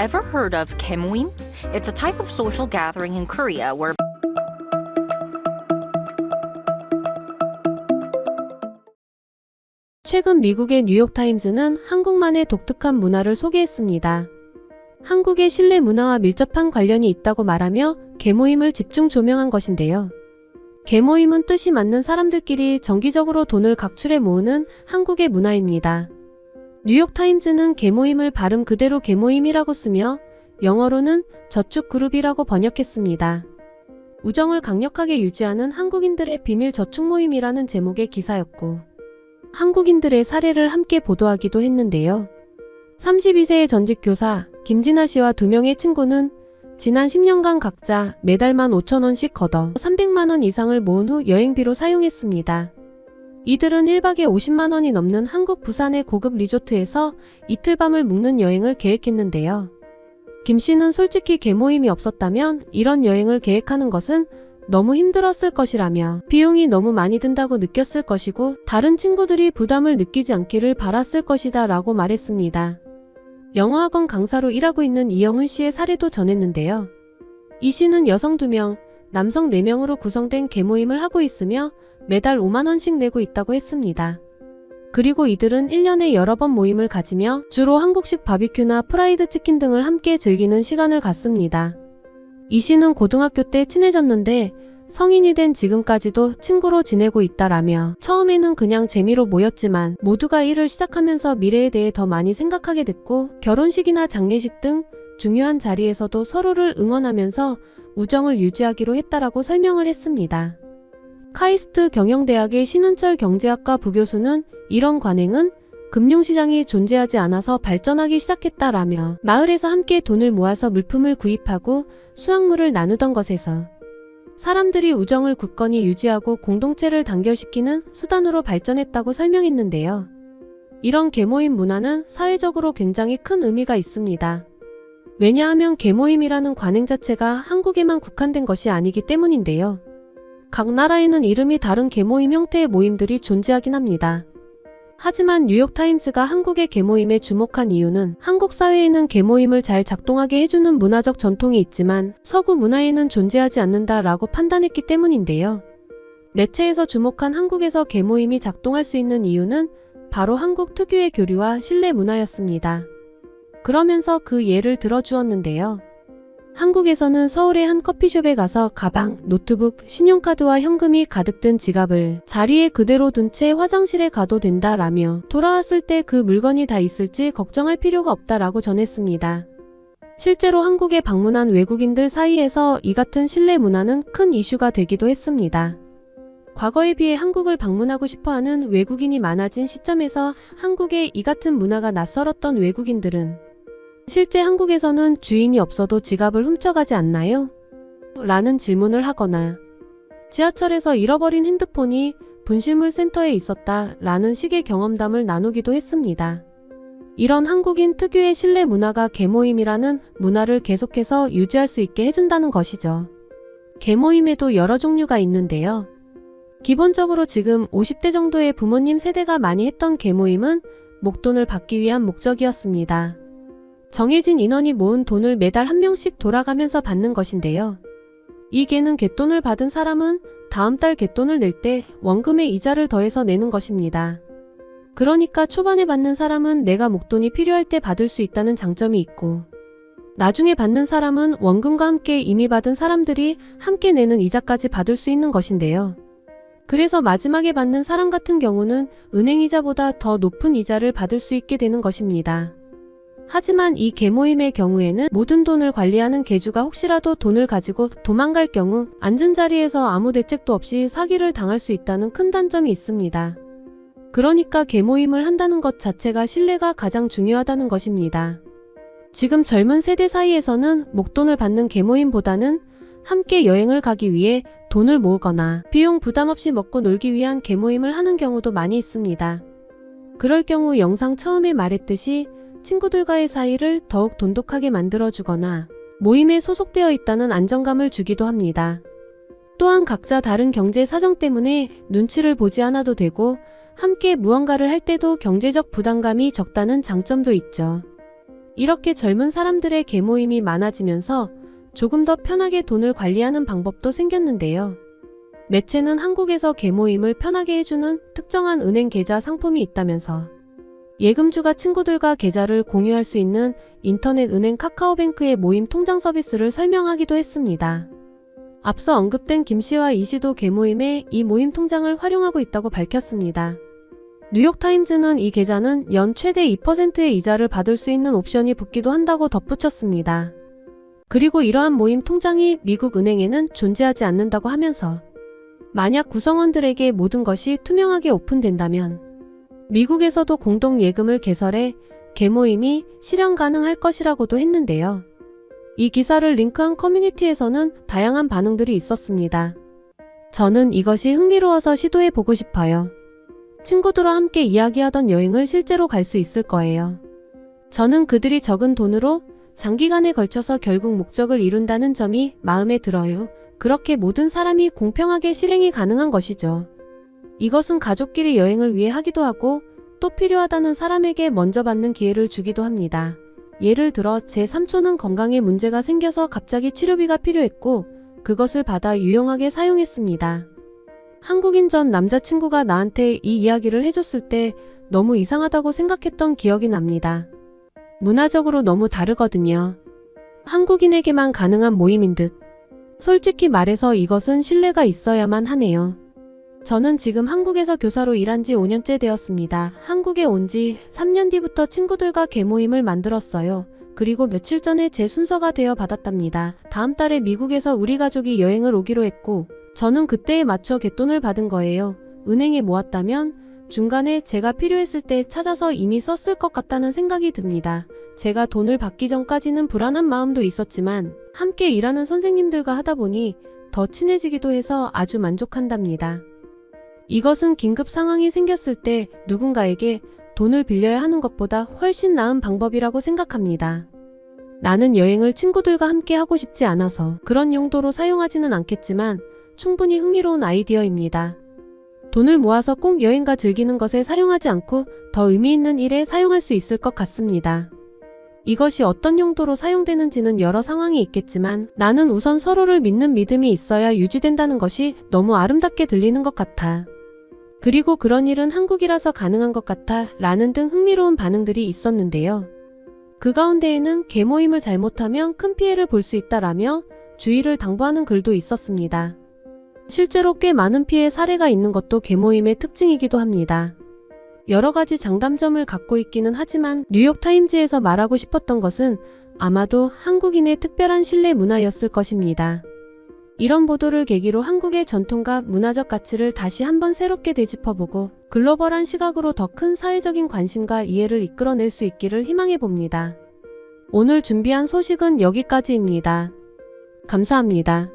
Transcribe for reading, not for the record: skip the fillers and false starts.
ever heard of Kemoim? It's a type of social gathering in Korea where 최근 미국의 뉴욕타임즈는 한국만의 독특한 문화를 소개했습니다. 한국의 실내 문화와 밀접한 관련이 있다고 말하며 계모임을 집중 조명한 것인데요. 계모임은 뜻이 맞는 사람들끼리 정기적으로 돈을 각출해 모으는 한국의 문화입니다. 뉴욕타임즈는 계모임을 발음 그대로 계모임이라고 쓰며 영어로는 저축그룹이라고 번역했습니다. 우정을 강력하게 유지하는 한국인들의 비밀 저축 모임이라는 제목의 기사였고 한국인들의 사례를 함께 보도하기도 했는데요. 32세의 전직 교사 김진아 씨와 2명의 친구는 지난 10년간 각자 매달 15,000원씩 걷어 300만원 이상을 모은 후 여행비로 사용했습니다. 이들은 1박에 50만원이 넘는 한국 부산의 고급 리조트에서 이틀 밤을 묵는 여행을 계획했는데요. 김 씨는 솔직히 계모임이 없었다면 이런 여행을 계획하는 것은 너무 힘들었을 것이라며 비용이 너무 많이 든다고 느꼈을 것이고 다른 친구들이 부담을 느끼지 않기를 바랐을 것이다 라고 말했습니다. 영어학원 강사로 일하고 있는 이영훈 씨의 사례도 전했는데요. 이 씨는 여성 2명, 남성 4명으로 구성된 계모임을 하고 있으며 매달 5만원씩 내고 있다고 했습니다. 그리고 이들은 1년에 여러 번 모임을 가지며 주로 한국식 바비큐나 프라이드 치킨 등을 함께 즐기는 시간을 갖습니다. 이 씨는 고등학교 때 친해졌는데 성인이 된 지금까지도 친구로 지내고 있다라며 처음에는 그냥 재미로 모였지만 모두가 일을 시작하면서 미래에 대해 더 많이 생각하게 됐고 결혼식이나 장례식 등 중요한 자리에서도 서로를 응원하면서 우정을 유지하기로 했다라고 설명을 했습니다. 카이스트 경영대학의 신은철 경제학과 부교수는 이런 관행은 금융시장이 존재하지 않아서 발전하기 시작했다라며 마을에서 함께 돈을 모아서 물품을 구입하고 수확물을 나누던 것에서 사람들이 우정을 굳건히 유지하고 공동체를 단결시키는 수단으로 발전했다고 설명했는데요. 이런 계모임 문화는 사회적으로 굉장히 큰 의미가 있습니다. 왜냐하면 계모임이라는 관행 자체가 한국에만 국한된 것이 아니기 때문인데요. 각 나라에는 이름이 다른 계모임 형태의 모임들이 존재하긴 합니다. 하지만 뉴욕타임즈가 한국의 계모임에 주목한 이유는 한국 사회에는 계모임을 잘 작동하게 해주는 문화적 전통이 있지만 서구 문화에는 존재하지 않는다라고 판단했기 때문인데요. 매체에서 주목한 한국에서 계모임이 작동할 수 있는 이유는 바로 한국 특유의 교류와 신뢰 문화였습니다. 그러면서 그 예를 들어주었는데요. 한국에서는 서울의 한 커피숍에 가서 가방, 노트북, 신용카드와 현금이 가득 든 지갑을 자리에 그대로 둔 채 화장실에 가도 된다라며 돌아왔을 때 그 물건이 다 있을지 걱정할 필요가 없다라고 전했습니다. 실제로 한국에 방문한 외국인들 사이에서 이 같은 신뢰 문화는 큰 이슈가 되기도 했습니다. 과거에 비해 한국을 방문하고 싶어하는 외국인이 많아진 시점에서 한국에 이 같은 문화가 낯설었던 외국인들은 실제 한국에서는 주인이 없어도 지갑을 훔쳐가지 않나요? 라는 질문을 하거나 지하철에서 잃어버린 핸드폰이 분실물 센터에 있었다 라는 식의 경험담을 나누기도 했습니다. 이런 한국인 특유의 신뢰 문화가 계모임이라는 문화를 계속해서 유지할 수 있게 해준다는 것이죠. 계모임에도 여러 종류가 있는데요. 기본적으로 지금 50대 정도의 부모님 세대가 많이 했던 계모임은 목돈을 받기 위한 목적이었습니다. 정해진 인원이 모은 돈을 매달 한 명씩 돌아가면서 받는 것인데요. 이 개는 갯돈을 받은 사람은 다음 달 갯돈을 낼 때 원금의 이자를 더해서 내는 것입니다. 그러니까 초반에 받는 사람은 내가 목돈이 필요할 때 받을 수 있다는 장점이 있고 나중에 받는 사람은 원금과 함께 이미 받은 사람들이 함께 내는 이자까지 받을 수 있는 것인데요. 그래서 마지막에 받는 사람 같은 경우는 은행이자보다 더 높은 이자를 받을 수 있게 되는 것입니다. 하지만 이 계모임의 경우에는 모든 돈을 관리하는 계주가 혹시라도 돈을 가지고 도망갈 경우 앉은 자리에서 아무 대책도 없이 사기를 당할 수 있다는 큰 단점이 있습니다. 그러니까 계모임을 한다는 것 자체가 신뢰가 가장 중요하다는 것입니다. 지금 젊은 세대 사이에서는 목돈을 받는 계모임보다는 함께 여행을 가기 위해 돈을 모으거나 비용 부담 없이 먹고 놀기 위한 계모임을 하는 경우도 많이 있습니다. 그럴 경우 영상 처음에 말했듯이 친구들과의 사이를 더욱 돈독하게 만들어주거나 모임에 소속되어 있다는 안정감을 주기도 합니다. 또한 각자 다른 경제 사정 때문에 눈치를 보지 않아도 되고 함께 무언가를 할 때도 경제적 부담감이 적다는 장점도 있죠. 이렇게 젊은 사람들의 계모임이 많아지면서 조금 더 편하게 돈을 관리하는 방법도 생겼는데요. 매체는 한국에서 계모임을 편하게 해주는 특정한 은행 계좌 상품이 있다면서 예금주가 친구들과 계좌를 공유할 수 있는 인터넷 은행 카카오뱅크의 모임 통장 서비스를 설명하기도 했습니다. 앞서 언급된 김 씨와 이 씨도 계모임에 이 모임 통장을 활용하고 있다고 밝혔습니다. 뉴욕타임즈는 이 계좌는 연 최대 2%의 이자를 받을 수 있는 옵션이 붙기도 한다고 덧붙였습니다. 그리고 이러한 모임 통장이 미국 은행에는 존재하지 않는다고 하면서 만약 구성원들에게 모든 것이 투명하게 오픈된다면 미국에서도 공동 예금을 개설해 계모임이 실현 가능할 것이라고도 했는데요. 이 기사를 링크한 커뮤니티에서는 다양한 반응들이 있었습니다. 저는 이것이 흥미로워서 시도해보고 싶어요. 친구들과 함께 이야기하던 여행을 실제로 갈 수 있을 거예요. 저는 그들이 적은 돈으로 장기간에 걸쳐서 결국 목적을 이룬다는 점이 마음에 들어요. 그렇게 모든 사람이 공평하게 실행이 가능한 것이죠. 이것은 가족끼리 여행을 위해 하기도 하고 또 필요하다는 사람에게 먼저 받는 기회를 주기도 합니다. 예를 들어 제 삼촌은 건강에 문제가 생겨서 갑자기 치료비가 필요했고 그것을 받아 유용하게 사용했습니다. 한국인 전 남자친구가 나한테 이 이야기를 해줬을 때 너무 이상하다고 생각했던 기억이 납니다. 문화적으로 너무 다르거든요. 한국인에게만 가능한 모임인 듯. 솔직히 말해서 이것은 신뢰가 있어야만 하네요. 저는 지금 한국에서 교사로 일한 지 5년째 되었습니다. 한국에 온 지 3년 뒤부터 친구들과 계모임을 만들었어요. 그리고 며칠 전에 제 순서가 되어 받았답니다. 다음 달에 미국에서 우리 가족이 여행을 오기로 했고 저는 그때에 맞춰 갯돈을 받은 거예요. 은행에 모았다면 중간에 제가 필요했을 때 찾아서 이미 썼을 것 같다는 생각이 듭니다. 제가 돈을 받기 전까지는 불안한 마음도 있었지만 함께 일하는 선생님들과 하다 보니 더 친해지기도 해서 아주 만족한답니다. 이것은 긴급 상황이 생겼을 때 누군가에게 돈을 빌려야 하는 것보다 훨씬 나은 방법이라고 생각합니다. 나는 여행을 친구들과 함께 하고 싶지 않아서 그런 용도로 사용하지는 않겠지만 충분히 흥미로운 아이디어입니다. 돈을 모아서 꼭 여행과 즐기는 것에 사용하지 않고 더 의미 있는 일에 사용할 수 있을 것 같습니다. 이것이 어떤 용도로 사용되는지는 여러 상황이 있겠지만 나는 우선 서로를 믿는 믿음이 있어야 유지된다는 것이 너무 아름답게 들리는 것 같아. 그리고 그런 일은 한국이라서 가능한 것 같아 라는 등 흥미로운 반응들이 있었는데요. 그 가운데에는 계모임을 잘못하면 큰 피해를 볼 수 있다라며 주의를 당부하는 글도 있었습니다. 실제로 꽤 많은 피해 사례가 있는 것도 계모임의 특징이기도 합니다. 여러 가지 장단점을 갖고 있기는 하지만 뉴욕타임즈에서 말하고 싶었던 것은 아마도 한국인의 특별한 신뢰 문화였을 것입니다. 이런 보도를 계기로 한국의 전통과 문화적 가치를 다시 한번 새롭게 되짚어보고 글로벌한 시각으로 더 큰 사회적인 관심과 이해를 이끌어낼 수 있기를 희망해 봅니다. 오늘 준비한 소식은 여기까지입니다. 감사합니다.